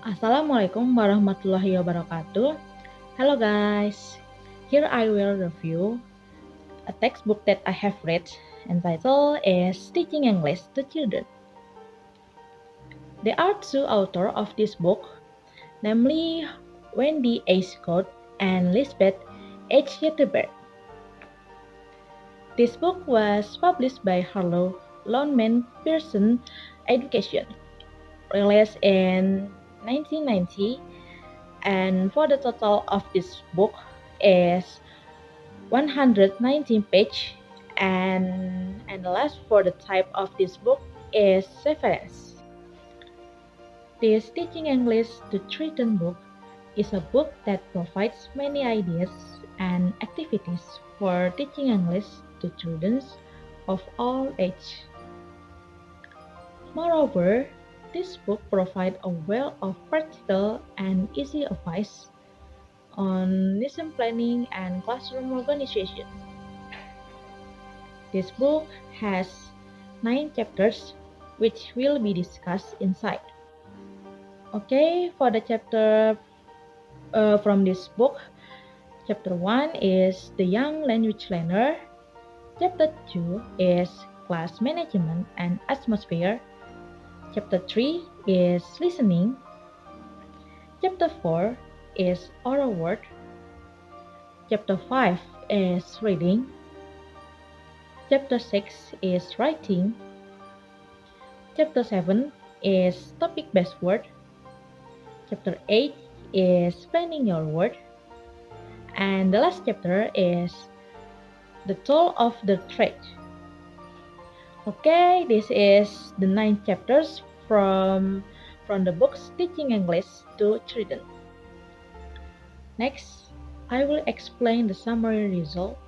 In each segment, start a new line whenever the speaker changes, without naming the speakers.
Assalamualaikum warahmatullahi wabarakatuh. Hello guys. Here I will review a textbook that I have read entitled is Teaching English to Children. There are two authors of this book, namely Wendy H. Scott and Lisbeth H. Ytreberg. This book was published by Harlow, Longman, Pearson Education, released in 1990, and for the total of this book is 119 pages, and the last for the type of this book is reference. This Teaching English to Children book is a book that provides many ideas and activities for teaching English to children of all ages. Moreover, this book provides a wealth of practical and easy advice on lesson planning and classroom organization. This book has 9 chapters which will be discussed inside. Okay, for the chapter from this book, chapter 1 is the young language learner, chapter 2 is class management and atmosphere, chapter 3 is listening, chapter 4 is oral word, chapter 5 is reading, chapter 6 is writing, chapter 7 is topic-based word, chapter 8 is planning your word, and the last chapter is the tool of the trade. Okay, this is the 9 chapters from the books Teaching English to Children. Next, I will explain the summary result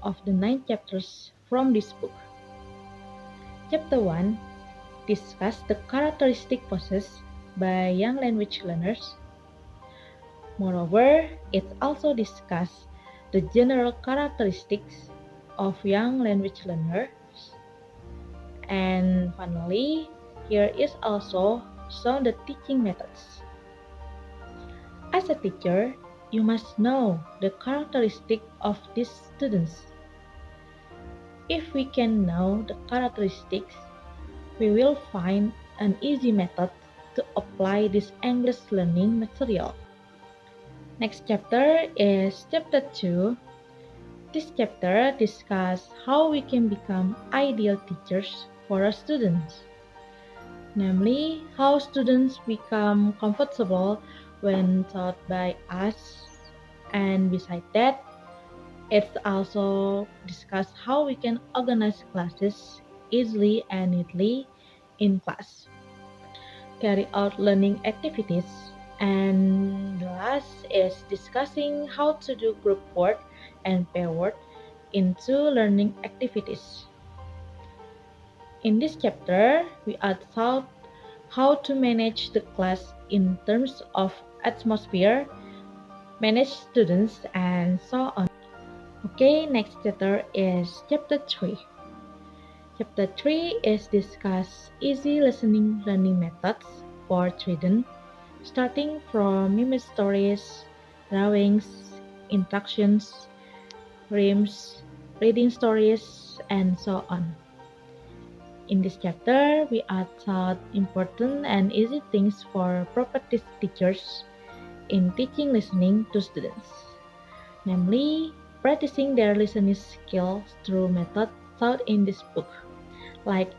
of the 9 chapters from this book. Chapter 1 discuss the characteristic possessed by young language learners. Moreover, it also discuss the general characteristics of young language learners. And finally, here is also shown the teaching methods. As a teacher, you must know the characteristic of these students. If we can know the characteristics, we will find an easy method to apply this English learning material. Next chapter is chapter 2. This chapter discusses how we can become ideal teachers for our students. Namely, how students become comfortable when taught by us, and beside that, it's also discussed how we can organize classes easily and neatly in class, carry out learning activities, and the last is discussing how to do group work and pair work into learning activities. In this chapter, we are taught how to manage the class in terms of atmosphere, manage students, and so on. Okay, next chapter is chapter 3. Chapter 3 is discuss easy listening learning methods for children, starting from mimic stories, drawings, instructions, rhymes, reading stories, and so on. In this chapter, we are taught important and easy things for proper teachers in teaching listening to students, namely practicing their listening skills through methods taught in this book. Like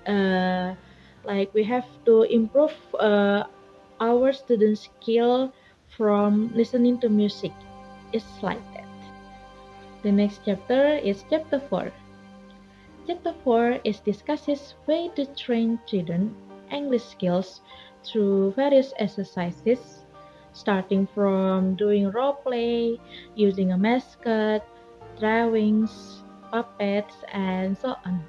we have to improve our students' skill from listening to music. It's like that. The next chapter is chapter 4. Chapter 4 is discusses way to train children English skills through various exercises, starting from doing role play, using a mascot, drawings, puppets, and so on.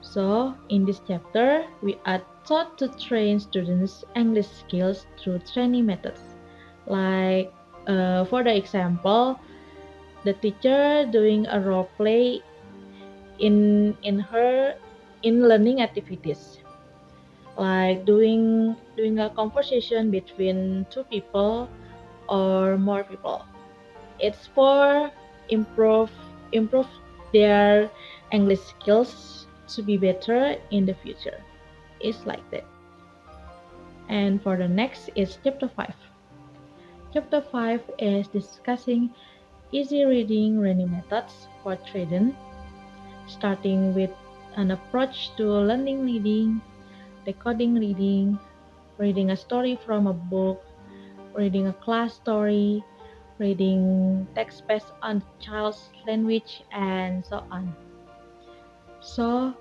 So, in this chapter, we are taught to train students English skills through training methods. Like, for the example, the teacher doing a role play in learning activities. like doing a conversation between two people or more people. It's for improve improve their English skills to be better in the future. It's like that. And for the next is chapter 5. Chapter 5 is discussing easy reading learning methods for children, starting with an approach to learning reading, decoding reading, reading a story from a book, reading a class story, reading text based on the child's language, and so on. So,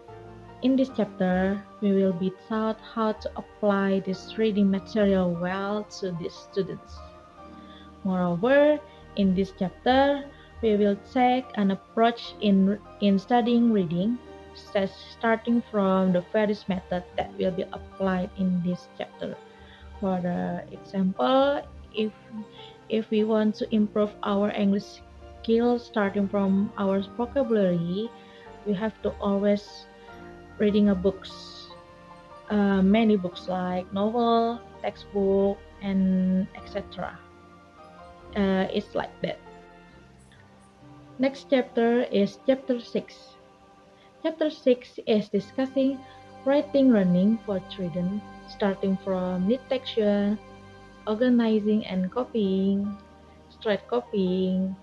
in this chapter, we will be taught how to apply this reading material well to these students. Moreover, in this chapter, we will take an approach in studying reading, starting from the various methods that will be applied in this chapter. For the example, if if we want to improve our English skills starting from our vocabulary, we have to always reading a books, many books like novel, textbook, and etc. It's like that. Next chapter is chapter 6. Chapter 6 is discussing writing learning for children, starting from detection, organizing and copying, straight copying,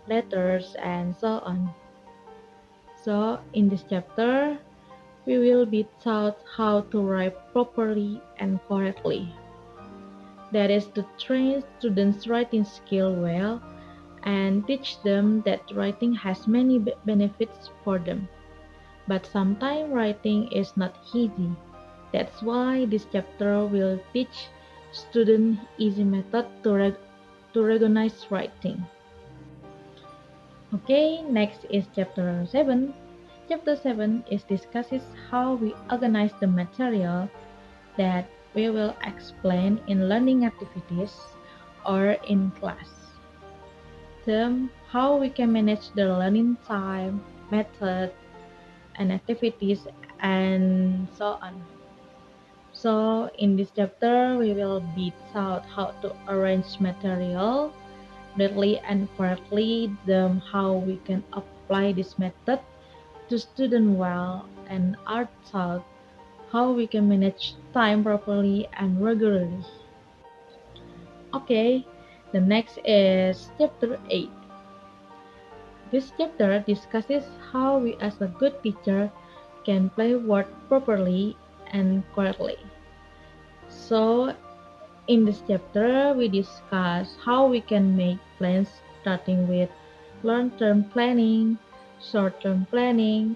letters, and so on. So, in this chapter, we will be taught how to write properly and correctly. That is to train students' writing skill well and teach them that writing has many benefits for them. But sometimes writing is not easy. That's why this chapter will teach students easy method to recognize writing. Okay, next is chapter 7. Chapter 7 is discusses how we organize the material that we will explain in learning activities or in class. Then, how we can manage the learning time, method, and activities, and so on. So, in this chapter, we will be taught how to arrange material neatly and correctly, then how we can apply this method to student well, and are taught how we can manage time properly and regularly. Okay, the next is chapter 8. This chapter discusses how we as a good teacher can play word properly and correctly. So, in this chapter, we discuss how we can make plans starting with long-term planning, short-term planning,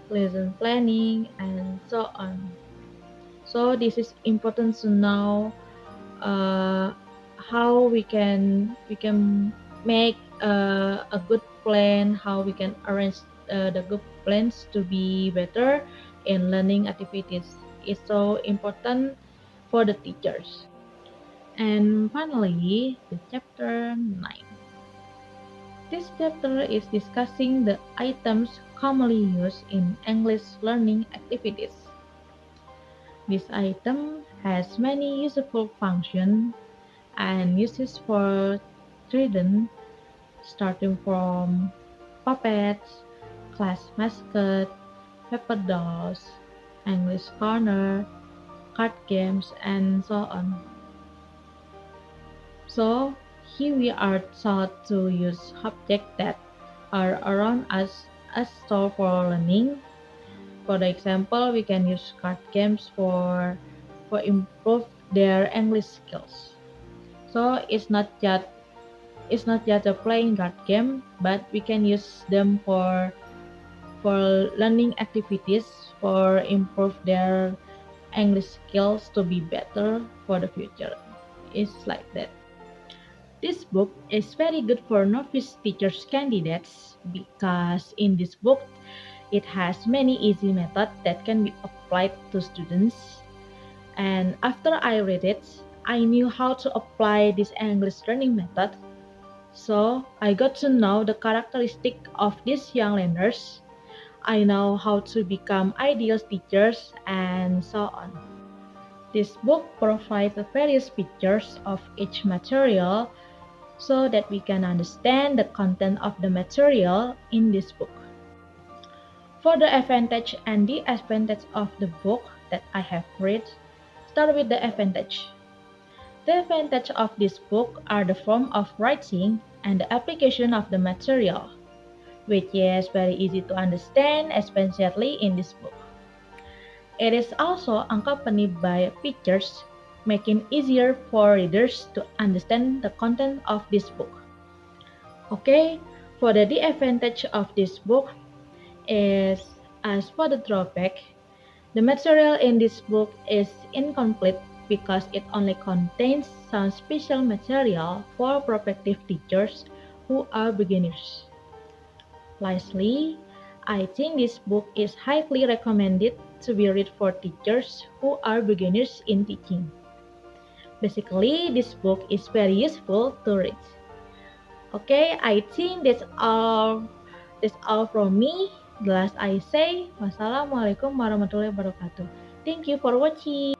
lesson planning, and so on. So this is important to know how we can make a good plan, how we can arrange the good plans to be better in learning activities. It's so important for the teachers. And finally, the chapter 9. This chapter is discussing the items commonly used in English learning activities. This item has many useful functions and uses for children, starting from puppets, class mascot, paper dolls, English corner, card games, and so on. So, here we are taught to use objects that are around us as tool for learning. For example, we can use card games for improve their English skills. So it's not just a playing card game, but we can use them for learning activities for improve their English skills to be better for the future. It's like that. This book is very good for novice teachers candidates because in this book it has many easy methods that can be applied to students. And after I read it, I knew how to apply this English learning method. So I got to know the characteristic of these young learners. I know how to become ideal teachers and so on. This book provides various pictures of each material so that we can understand the content of the material in this book. For the advantage and disadvantage of the book that I have read, start with the advantage. The advantage of this book are the form of writing and the application of the material, which is very easy to understand, especially in this book. It is also accompanied by pictures, making it easier for readers to understand the content of this book. Okay, for the disadvantage of this book is, as for the drawback, the material in this book is incomplete because it only contains some special material for prospective teachers who are beginners. Lastly, I think this book is highly recommended to be read for teachers who are beginners in teaching. Basically, this book is very useful to read. Okay, I think that's all from me. The last I say, wassalamualaikum warahmatullahi wabarakatuh. Thank you for watching.